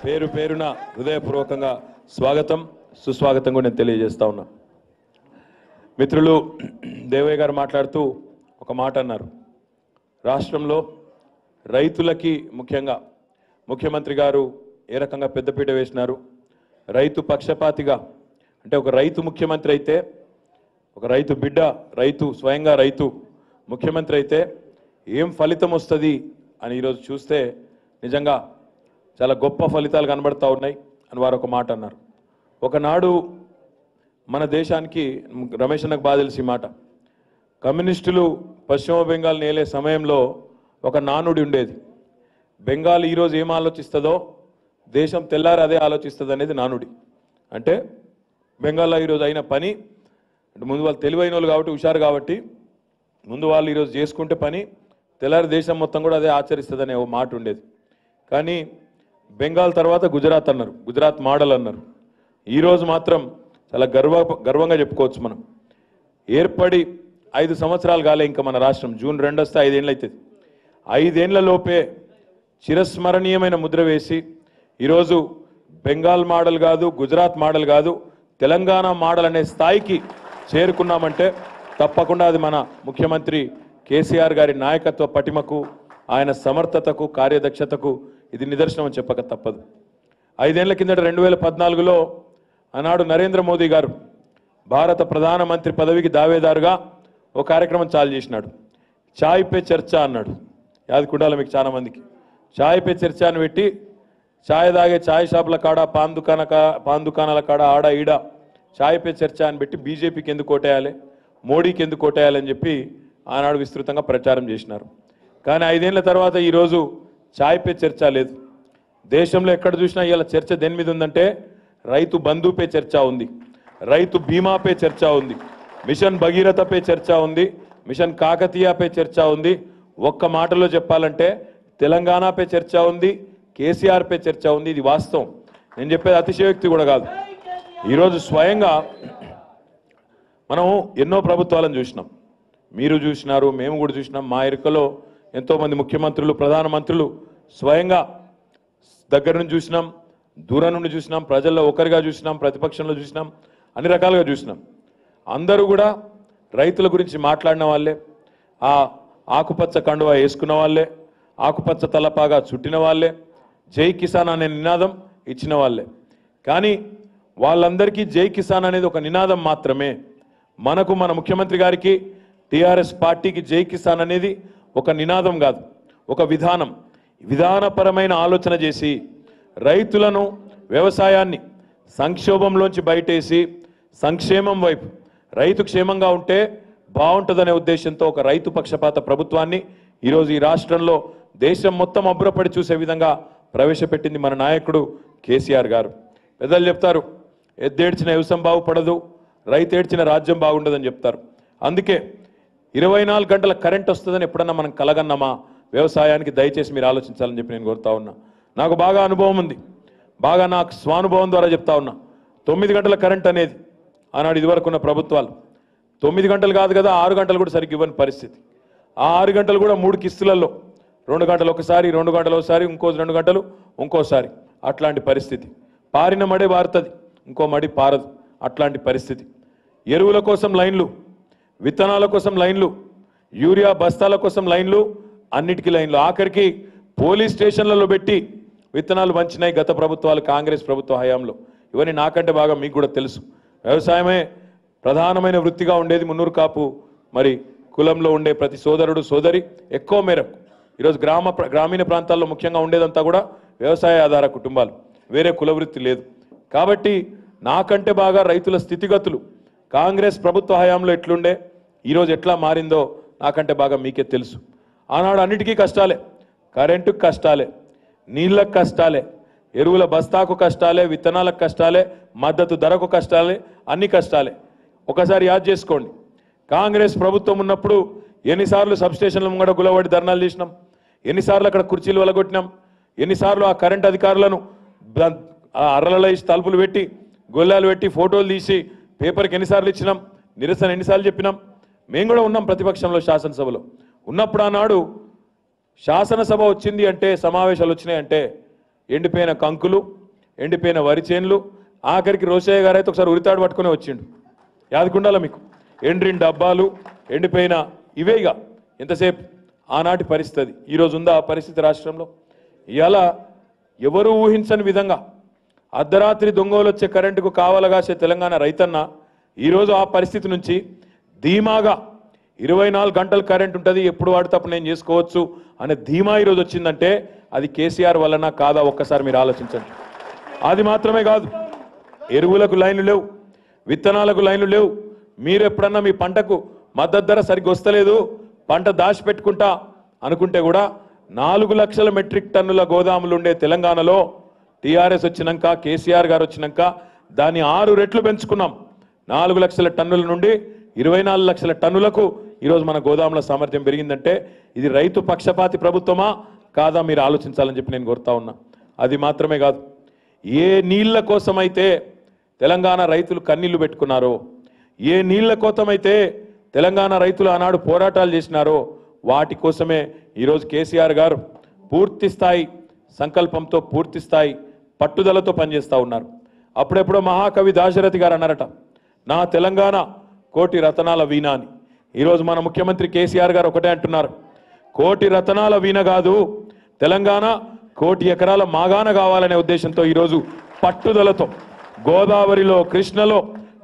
పేరు పేరున హృదయపూర్వకంగా స్వాగతం సుస్వాగతం కూడా నేను తెలియజేస్తా ఉన్నా. మిత్రులు దేవయ్య గారు మాట్లాడుతూ ఒక మాట అన్నారు. రాష్ట్రంలో రైతులకి ముఖ్యంగా ముఖ్యమంత్రి గారు ఏ రకంగా పెద్దపీట వేసినారు. రైతు పక్షపాతిగా అంటే ఒక రైతు ముఖ్యమంత్రి అయితే, ఒక రైతు బిడ్డ, రైతు స్వయంగా రైతు ముఖ్యమంత్రి అయితే ఏం ఫలితం వస్తుంది అని ఈరోజు చూస్తే నిజంగా చాలా గొప్ప ఫలితాలు కనబడతా ఉన్నాయి అని వారు ఒక మాట అన్నారు. ఒకనాడు మన దేశానికి రమేష్ అన్నకు బాగా తెలిసి మాట, కమ్యూనిస్టులు పశ్చిమ బెంగాల్ నేలే సమయంలో ఒక నానుడి ఉండేది. బెంగాల్ ఈరోజు ఏం ఆలోచిస్తుందో దేశం తెల్లారి అదే ఆలోచిస్తుంది అనేది నానుడి. అంటే బెంగాల్లో ఈరోజు అయిన పని అంటే ముందు వాళ్ళు తెలివైన వాళ్ళు కాబట్టి, హుషారు కాబట్టి ముందు వాళ్ళు ఈరోజు చేసుకుంటే పని తెల్లారి దేశం మొత్తం కూడా అదే ఆచరిస్తుందనే ఓ మాట ఉండేది. కానీ బెంగాల్ తర్వాత గుజరాత్ అన్నారు, గుజరాత్ మోడల్ అన్నారు. ఈరోజు మాత్రం చాలా గర్వంగా చెప్పుకోవచ్చు. మనం ఏర్పడి 5 సంవత్సరాలు కాలే ఇంకా మన రాష్ట్రం. జూన్ 2 వస్తే 5 ఏళ్ళు అవుతుంది. 5 ఏళ్ల లోపే చిరస్మరణీయమైన ముద్ర వేసి ఈరోజు బెంగాల్ మోడల్ కాదు, గుజరాత్ మోడల్ కాదు, తెలంగాణ మోడల్ అనే స్థాయికి చేరుకున్నామంటే తప్పకుండా అది మన ముఖ్యమంత్రి కేసీఆర్ గారి నాయకత్వ పటిమకు, ఆయన సమర్థతకు, కార్యదక్షతకు ఇది నిదర్శనం అని చెప్పక తప్పదు. 5 ఏళ్ల కిందట 2014లో ఆనాడు నరేంద్ర మోదీ గారు భారత ప్రధానమంత్రి పదవికి దావేదారుగా ఒక కార్యక్రమం చాలు చేసినాడు. చాయ్ పే చర్చ అన్నాడు. యాదకుండాల మీకు చాలా మందికి చాయ్ పే చర్చ అని పెట్టి చాయ్ తాగే చాయ్ షాపుల కాడ, పాన్ దుకాణాల కాడ, ఆడ ఈడ చాయ్ పే చర్చ అని పెట్టి బీజేపీకి ఎందుకు ఓటేయాలి, మోడీకి ఎందుకు ఓటేయాలని చెప్పి ఆనాడు విస్తృతంగా ప్రచారం చేసినారు. కానీ 5 ఏళ్ల తర్వాత ఈరోజు చాయ్ పే చర్చ లేదు. దేశంలో ఎక్కడ చూసినా ఇలా చర్చ దేని మీద ఉందంటే రైతు బంధుపై చర్చ ఉంది, రైతు బీమాపై చర్చ ఉంది, మిషన్ భగీరథపై చర్చ ఉంది, మిషన్ కాకతీయపై చర్చ ఉంది. ఒక్క మాటలో చెప్పాలంటే తెలంగాణపై చర్చ ఉంది, కేసీఆర్పై చర్చ ఉంది. ఇది వాస్తవం. నేను చెప్పేది అతిశయోక్తి కూడా కాదు. ఈరోజు స్వయంగా మనం ఎన్నో ప్రభుత్వాలను చూసినాం, మీరు చూసినారు, మేము కూడా చూసినాం. మా ఎరుకలో ఎంతోమంది ముఖ్యమంత్రులు, ప్రధానమంత్రులు స్వయంగా దగ్గర నుంచి చూసినాం, దూరం నుండి చూసినాం, ప్రజల్లో ఒకరిగా చూసినాం, ప్రతిపక్షంలో చూసినాం, అన్ని రకాలుగా చూసినాం. అందరూ కూడా రైతుల గురించి మాట్లాడిన వాళ్ళే, ఆ ఆకుపచ్చ కండువా వేసుకున్న వాళ్ళే, ఆకుపచ్చ తలపాగా చుట్టిన వాళ్ళే, జై కిసాన్ అనే నినాదం ఇచ్చిన వాళ్ళే. కానీ వాళ్ళందరికీ జై కిసాన్ అనేది ఒక నినాదం మాత్రమే. మనకు మన ముఖ్యమంత్రి గారికి, టీఆర్ఎస్ పార్టీకి జై కిసాన్ అనేది ఒక నినాదం కాదు, ఒక విధానం. విధానపరమైన ఆలోచన చేసి రైతులను, వ్యవసాయాన్ని సంక్షోభంలోంచి బయటేసి సంక్షేమం వైపు, రైతు క్షేమంగా ఉంటే బాగుంటుందనే ఉద్దేశంతో ఒక రైతు పక్షపాత ప్రభుత్వాన్ని ఈరోజు ఈ రాష్ట్రంలో దేశం మొత్తం అబ్బురపడి చూసే విధంగా ప్రవేశపెట్టింది మన నాయకుడు కేసీఆర్ గారు. పెద్దలు చెప్తారు, ఎద్దేడ్చిన వ్యవసాయం బాగుపడదు, రైతు ఏడ్చిన రాజ్యం బాగుండదని చెప్తారు. అందుకే 24 గంటల కరెంట్ వస్తుందని ఎప్పుడన్నా మనం కలగన్నామా? వ్యవసాయానికి దయచేసి మీరు ఆలోచించాలని చెప్పి నేను కోరుతా ఉన్నా. నాకు బాగా అనుభవం ఉంది, బాగా నాకు స్వానుభవం ద్వారా చెప్తా ఉన్నా. 9 గంటల కరెంట్ అనేది ఆనాడు ఇదివరకు ఉన్న ప్రభుత్వాలు 9 గంటలు కాదు కదా, 6 గంటలు కూడా సరిగ్గా ఇవ్వని పరిస్థితి. ఆ 6 గంటలు కూడా 3 కిస్తులలో, 2 గంటలు ఒకసారి, 2 గంటలు ఒకసారి, ఇంకో 2 గంటలు ఇంకోసారి, అట్లాంటి పరిస్థితి. పారిన మడే పారుతుంది, ఇంకో మడి పారదు, అట్లాంటి పరిస్థితి. ఎరువుల కోసం లైన్లు, విత్తనాల కోసం లైన్లు, యూరియా బస్తాల కోసం లైన్లు, అన్నిటికీ లైన్లు. ఆఖరికి పోలీస్ స్టేషన్లలో పెట్టి విత్తనాలు పంచినాయి గత ప్రభుత్వాలు, కాంగ్రెస్ ప్రభుత్వ హయాంలో. ఇవన్నీ నాకంటే బాగా మీకు కూడా తెలుసు. వ్యవసాయమే ప్రధానమైన వృత్తిగా ఉండేది. మున్నూరు కాపు మరి కులంలో ఉండే ప్రతి సోదరుడు, సోదరి ఎక్కువ మేరకు ఈరోజు గ్రామీణ ప్రాంతాల్లో ముఖ్యంగా ఉండేదంతా కూడా వ్యవసాయ ఆధార కుటుంబాలు, వేరే కుల వృత్తి లేదు. కాబట్టి నాకంటే బాగా రైతుల స్థితిగతులు కాంగ్రెస్ ప్రభుత్వ హయాంలో ఎట్లుండే, ఈరోజు ఎట్లా మారిందో నాకంటే బాగా మీకే తెలుసు. ఆనాడు అన్నిటికీ కష్టాలే, కరెంటుకు కష్టాలే, నీళ్ళకు కష్టాలే, ఎరువుల బస్తాకు కష్టాలే, విత్తనాలకు కష్టాలే, మద్దతు ధరకు కష్టాలే, అన్ని కష్టాలే. ఒకసారి యాద్ చేసుకోండి, కాంగ్రెస్ ప్రభుత్వం ఉన్నప్పుడు ఎన్నిసార్లు సబ్స్టేషన్ల ముంగడ గులబడి ధర్నాలు చేసినాం, ఎన్నిసార్లు అక్కడ కుర్చీలు వలగొట్టినాం, ఎన్నిసార్లు ఆ కరెంట్ అధికారులను అర్రలలో ఇచ్చి తలుపులు పెట్టి, గొల్లాలు పెట్టి, ఫోటోలు తీసి పేపర్కి ఎన్నిసార్లు ఇచ్చినాం, నిరసన ఎన్నిసార్లు చెప్పినాం. మేము కూడా ఉన్నాం ప్రతిపక్షంలో, శాసనసభలో ఉన్నప్పుడు. ఆనాడు శాసనసభ వచ్చింది అంటే, సమావేశాలు వచ్చినాయి అంటే ఎండిపోయిన కంకులు, ఎండిపోయిన వరి చేన్లు, ఆఖరికి రోషయ్య గారు అయితే ఒకసారి ఉరితాడు పట్టుకుని వచ్చిండు. యాదకుండాల మీకు ఎండ్రిన్ డబ్బాలు, ఎండిపోయిన ఇవే. ఇక ఎంతసేపు ఆనాటి పరిస్థితి. ఈరోజు ఉందా ఆ పరిస్థితి రాష్ట్రంలో? ఇవాళ ఎవరు ఊహించని విధంగా అర్ధరాత్రి దొంగలు వచ్చే కరెంటుకు కావలగాసే తెలంగాణ రైతన్న ఈరోజు ఆ పరిస్థితి నుంచి ధీమాగా 24 గంటలు కరెంట్ ఉంటుంది, ఎప్పుడు వాడితే నేను చేసుకోవచ్చు అనే ధీమా ఈరోజు వచ్చిందంటే అది కేసీఆర్ వలన కాదా? ఒక్కసారి మీరు ఆలోచించండి. అది మాత్రమే కాదు, ఎరువులకు లైన్లు లేవు, విత్తనాలకు లైన్లు లేవు. మీరు ఎప్పుడన్నా మీ పంటకు మద్దతు ధర సరిగ్గా వస్తలేదు, పంట దాచిపెట్టుకుంటా అనుకుంటే కూడా 4 లక్షల మెట్రిక్ టన్నుల గోదాములు ఉండే తెలంగాణలో టీఆర్ఎస్ వచ్చినాక, కేసీఆర్ గారు వచ్చినాక దాన్ని 6 రెట్లు పెంచుకున్నాం. 4 లక్షల టన్నుల నుండి 24 లక్షల టన్నులకు ఈరోజు మన గోదాముల సామర్థ్యం పెరిగిందంటే ఇది రైతు పక్షపాతి ప్రభుత్వమా కాదా మీరు ఆలోచించాలని చెప్పి నేను కోరుతా ఉన్నా. అది మాత్రమే కాదు, ఏ నీళ్ల కోసమైతే తెలంగాణ రైతులు కన్నీళ్లు పెట్టుకున్నారో, ఏ నీళ్ల కోసమైతే తెలంగాణ రైతులు ఆనాడు పోరాటాలు చేసినారో వాటి కోసమే ఈరోజు కేసీఆర్ గారు పూర్తి స్థాయి సంకల్పంతో, పూర్తి స్థాయి పట్టుదలతో పనిచేస్తూ ఉన్నారు. అప్పుడెప్పుడో మహాకవి దాశరథి గారు అన్నారట, నా తెలంగాణ కోటి రతనాల వీణ అని. ఈరోజు మన ముఖ్యమంత్రి కేసీఆర్ గారు ఒకటే అంటున్నారు, కోటి రతనాల వీణ కాదు, తెలంగాణ కోటి ఎకరాల మాగాన కావాలనే ఉద్దేశంతో ఈరోజు పట్టుదలతో గోదావరిలో, కృష్ణలో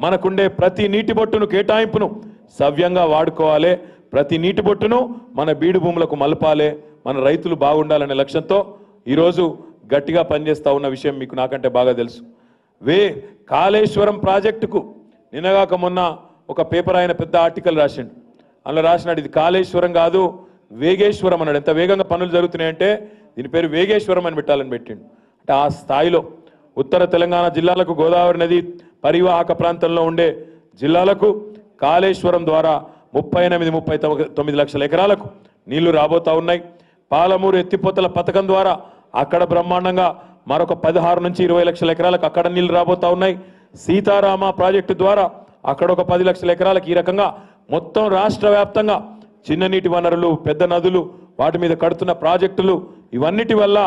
మనకుండే ప్రతి నీటి బొట్టును కేటాయింపును సవ్యంగా వాడుకోవాలి, ప్రతి నీటి బొట్టును మన బీడు భూములకు మలపాలి, మన రైతులు బాగుండాలనే లక్ష్యంతో ఈరోజు గట్టిగా పనిచేస్తూ ఉన్న విషయం మీకు నాకంటే బాగా తెలుసు. కాళేశ్వరం ప్రాజెక్టుకు నిన్నగాక మొన్న ఒక పేపర్ ఆయన పెద్ద ఆర్టికల్ రాసిండు. అందులో రాసినాడు ఇది కాళేశ్వరం కాదు వేగేశ్వరం అన్నాడు. ఎంత వేగంగా పనులు జరుగుతున్నాయంటే దీని పేరు వేగేశ్వరం అని పెట్టాలని పెట్టిండు. అంటే ఆ స్థాయిలో ఉత్తర తెలంగాణ జిల్లాలకు, గోదావరి నది పరివాహక ప్రాంతంలో ఉండే జిల్లాలకు కాళేశ్వరం ద్వారా 38-39 లక్షల ఎకరాలకు నీళ్లు రాబోతా ఉన్నాయి. పాలమూరు ఎత్తిపోతల పథకం ద్వారా అక్కడ బ్రహ్మాండంగా మరొక 16 నుంచి 20 లక్షల ఎకరాలకు అక్కడ నీళ్లు రాబోతా ఉన్నాయి. సీతారామ ప్రాజెక్టు ద్వారా అక్కడ ఒక 10 లక్షల ఎకరాలకు ఈ రకంగా మొత్తం రాష్ట్ర వ్యాప్తంగా చిన్న నీటి వనరులు, పెద్ద నదులు, వాటి మీద కడుతున్న ప్రాజెక్టులు, ఇవన్నిటి వల్ల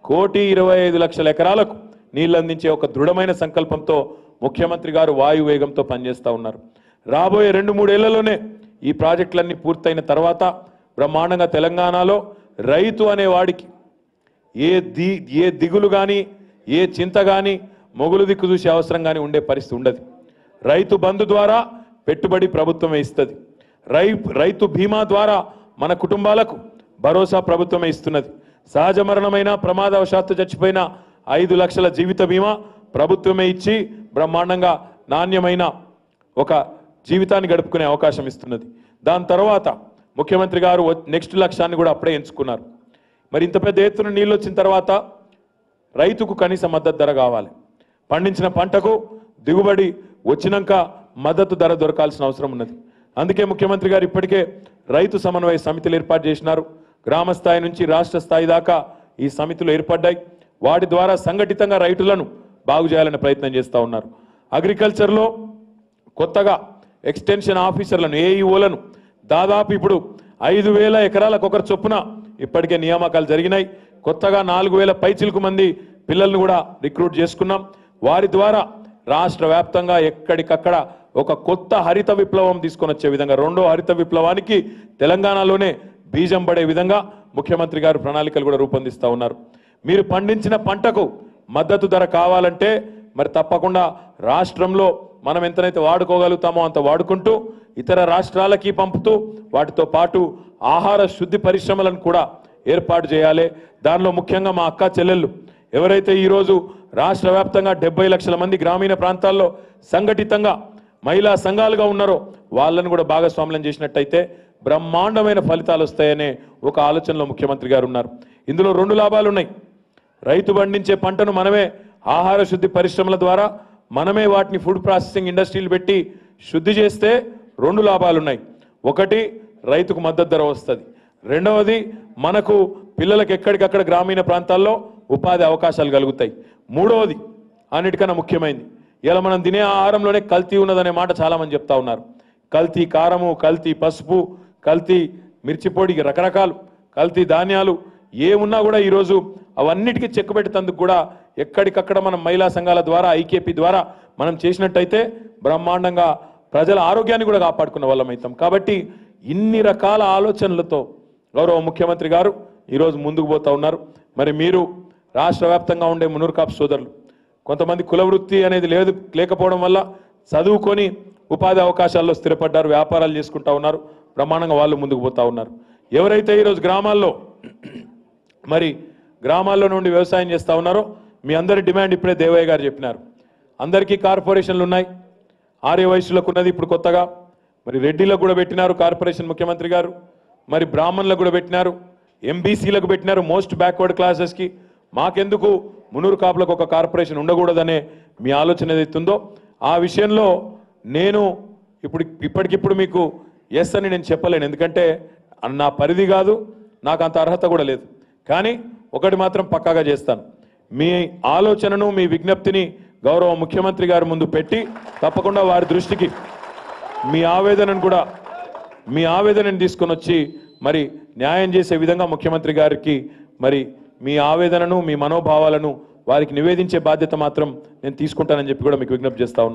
1,25 లక్షల ఎకరాలకు నీళ్లు అందించే ఒక దృఢమైన సంకల్పంతో ముఖ్యమంత్రి గారు వాయు వేగంతో పనిచేస్తూ ఉన్నారు. రాబోయే 2-3 ఏళ్లలోనే ఈ ప్రాజెక్టులన్నీ పూర్తయిన తర్వాత బ్రహ్మాండంగా తెలంగాణలో రైతు అనే వాడికి ఏ దిగులు కానీ, ఏ చింత కానీ, మొగులు దిక్కు చూసే అవసరం కానీ ఉండే పరిస్థితి ఉండదు. రైతు బంధు ద్వారా పెట్టుబడి ప్రభుత్వమే ఇస్తుంది. రైతు బీమా ద్వారా మన కుటుంబాలకు భరోసా ప్రభుత్వమే ఇస్తున్నది. సహజ మరణమైన, ప్రమాదవశాత్తు చచ్చిపోయిన 5 లక్షల జీవిత బీమా ప్రభుత్వమే ఇచ్చి బ్రహ్మాండంగా నాణ్యమైన ఒక జీవితాన్ని గడుపుకునే అవకాశం ఇస్తున్నది. దాని తర్వాత ముఖ్యమంత్రి గారు నెక్స్ట్ లక్ష్యాన్ని కూడా అప్పుడే ఎంచుకున్నారు. మరి ఇంత పెద్ద ఎత్తున నీళ్ళు వచ్చిన తర్వాత రైతుకు కనీస మద్దతు ధర కావాలి. పండించిన పంటకు దిగుబడి వచ్చినాక మద్దతు ధర దొరకాల్సిన అవసరం ఉన్నది. అందుకే ముఖ్యమంత్రి గారు ఇప్పటికే రైతు సమన్వయ సమితిలు ఏర్పాటు చేసినారు. గ్రామ స్థాయి నుంచి రాష్ట్ర స్థాయి దాకా ఈ సమితులు ఏర్పడ్డాయి. వాటి ద్వారా సంఘటితంగా రైతులను బాగు చేయాలనే ప్రయత్నం చేస్తూ ఉన్నారు. అగ్రికల్చర్లో కొత్తగా ఎక్స్టెన్షన్ ఆఫీసర్లను, ఏఈఓలను దాదాపు ఇప్పుడు 5,000 ఎకరాలకు ఒకరు చొప్పున ఇప్పటికే నియామకాలు జరిగినాయి. కొత్తగా 4,000 పైచిలకు మంది పిల్లలను కూడా రిక్రూట్ చేసుకున్నాం. వారి ద్వారా రాష్ట్ర వ్యాప్తంగా ఎక్కడికక్కడ ఒక కొత్త హరిత విప్లవం తీసుకొని వచ్చే విధంగా, 2వ హరిత విప్లవానికి తెలంగాణలోనే బీజం పడే విధంగా ముఖ్యమంత్రి గారు ప్రణాళికలు కూడా రూపొందిస్తూ ఉన్నారు. మీరు పండించిన పంటకు మద్దతు ధర కావాలంటే మరి తప్పకుండా రాష్ట్రంలో మనం ఎంతనైతే వాడుకోగలుగుతామో అంత వాడుకుంటూ ఇతర రాష్ట్రాలకి పంపుతూ వాటితో పాటు ఆహార శుద్ధి పరిశ్రమలను కూడా ఏర్పాటు చేయాలి. దానిలో ముఖ్యంగా మా అక్క చెల్లెళ్ళు ఎవరైతే ఈరోజు రాష్ట్ర వ్యాప్తంగా 70 లక్షల మంది గ్రామీణ ప్రాంతాల్లో సంఘటితంగా మహిళా సంఘాలుగా ఉన్నారో వాళ్ళను కూడా భాగస్వామ్యం చేసినట్టయితే బ్రహ్మాండమైన ఫలితాలు వస్తాయనే ఒక ఆలోచనలో ముఖ్యమంత్రి గారు ఉన్నారు. ఇందులో 2 లాభాలు ఉన్నాయి. రైతు పండించే పంటను మనమే ఆహార శుద్ధి పరిశ్రమల ద్వారా మనమే వాటిని ఫుడ్ ప్రాసెసింగ్ ఇండస్ట్రీలు పెట్టి శుద్ధి చేస్తే 2 లాభాలు ఉన్నాయి. ఒకటి, రైతుకు మద్దతు ధర వస్తుంది. రెండవది, మనకు పిల్లలకు ఎక్కడికక్కడ గ్రామీణ ప్రాంతాల్లో ఉపాధి అవకాశాలు కలుగుతాయి. మూడవది, అన్నిటికన్నా ముఖ్యమైనది, ఇలా మనం తినే ఆహారంలోనే కల్తీ ఉన్నదనే మాట చాలామంది చెప్తా ఉన్నారు. కల్తీ కారము, కల్తీ పసుపు, కల్తీ మిర్చి పొడి, రకరకాలు కల్తీ ధాన్యాలు, ఏమున్నా కూడా ఈరోజు అవన్నిటికీ చెక్ పెట్టేందుకు కూడా ఎక్కడికక్కడ మనం మహిళా సంఘాల ద్వారా ఐకేపీ ద్వారా మనం చేసినట్టయితే బ్రహ్మాండంగా ప్రజల ఆరోగ్యాన్ని కూడా కాపాడుకున్న వాళ్ళం అవుతాం. కాబట్టి ఇన్ని రకాల ఆలోచనలతో గౌరవ ముఖ్యమంత్రి గారు ఈరోజు ముందుకు పోతా ఉన్నారు. మరి మీరు రాష్ట్ర వ్యాప్తంగా ఉండే మునూర్ కాపు సోదరులు కొంతమంది కుల వృత్తి అనేది లేకపోవడం వల్ల చదువుకొని ఉపాధి అవకాశాల్లో స్థిరపడ్డారు, వ్యాపారాలు చేసుకుంటా ఉన్నారు, బ్రహ్మాండంగా వాళ్ళు ముందుకు పోతా ఉన్నారు. ఎవరైతే ఈరోజు గ్రామాల్లో నుండి వ్యవసాయం చేస్తూ ఉన్నారో మీ అందరి డిమాండ్ ఇప్పుడే దేవయ్య గారు చెప్పినారు. అందరికీ కార్పొరేషన్లు ఉన్నాయి, ఆర్య వైశ్యులకు ఉన్నది ఇప్పుడు కొత్తగా, మరి రెడ్డిలకు కూడా పెట్టినారు కార్పొరేషన్ ముఖ్యమంత్రి గారు, మరి బ్రాహ్మణులకు కూడా పెట్టినారు, ఎంబీసీలకు పెట్టినారు, మోస్ట్ బ్యాక్వర్డ్ క్లాసెస్కి. మాకెందుకు మునూరు కాపులకు ఒక కార్పొరేషన్ ఉండకూడదనే మీ ఆలోచన ఏదైతుందో ఆ విషయంలో నేను ఇప్పటికిప్పుడు మీకు ఎస్ అని నేను చెప్పలేను, ఎందుకంటే నా పరిధి కాదు, నాకు అంత అర్హత కూడా లేదు. కానీ ఒకటి మాత్రం పక్కాగా చేస్తాను, మీ ఆలోచనను మీ విజ్ఞప్తిని గౌరవ ముఖ్యమంత్రి గారి ముందు పెట్టి తప్పకుండా వారి దృష్టికి మీ ఆవేదనను తీసుకొని వచ్చి మరి న్యాయం చేసే విధంగా ముఖ్యమంత్రి గారికి మరి మీ ఆవేదనను మీ మనోభావాలను వారికి నివేదించే బాధ్యత మాత్రం నేను తీసుకుంటానని చెప్పి కూడా మీకు విజ్ఞప్తి చేస్తా ఉన్నాను.